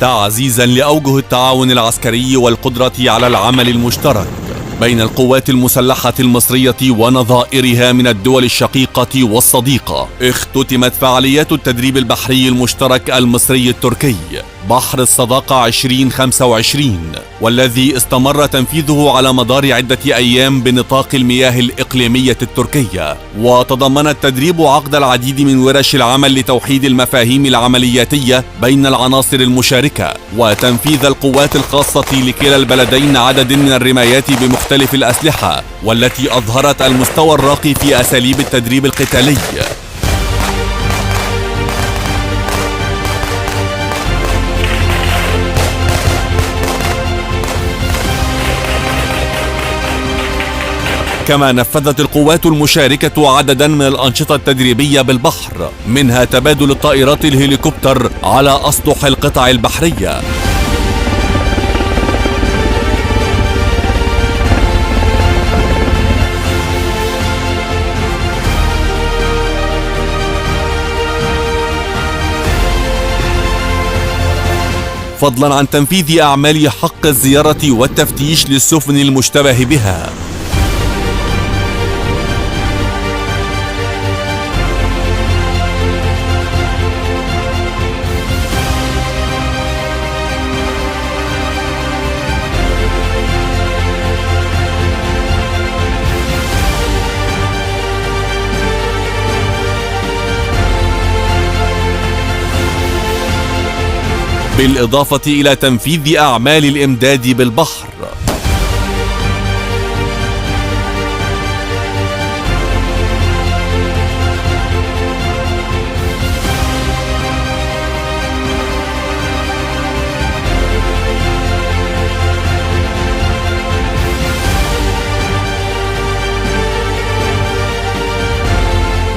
تعزيزا لأوجه التعاون العسكري والقدرة على العمل المشترك بين القوات المسلحة المصرية ونظائرها من الدول الشقيقة والصديقة، اختتمت فعاليات التدريب البحري المشترك المصري التركي بحر الصداقة 2025، والذي استمر تنفيذه على مدار عدة أيام بنطاق المياه الإقليمية التركية. وتضمن التدريب عقد العديد من ورش العمل لتوحيد المفاهيم العملياتية بين العناصر المشاركة، وتنفيذ القوات الخاصة لكلا البلدين عدد من الرمايات بمختلف الأسلحة، والتي أظهرت المستوى الراقي في أساليب التدريب القتالي. كما نفذت القوات المشاركة عددا من الأنشطة التدريبية بالبحر، منها تبادل الطائرات الهليكوبتر على أسطح القطع البحرية، فضلا عن تنفيذ أعمال حق الزيارة والتفتيش للسفن المشتبه بها. بالإضافة إلى تنفيذ أعمال الإمداد بالبحر.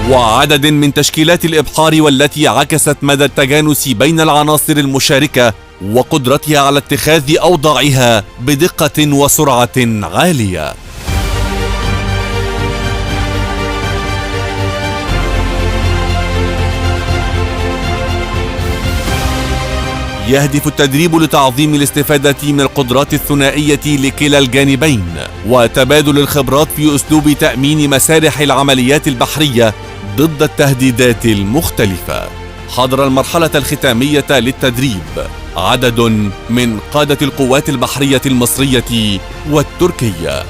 وعدد من تشكيلات الإبحار، والتي عكست مدى التجانس بين العناصر المشاركة وقدرتها على اتخاذ أوضاعها بدقة وسرعة عالية. يهدف التدريب لتعظيم الاستفادة من القدرات الثنائية لكلا الجانبين، وتبادل الخبرات في أسلوب تأمين مسارح العمليات البحرية ضد التهديدات المختلفة. حضر المرحلة الختامية للتدريب عدد من قادة القوات البحرية المصرية والتركية.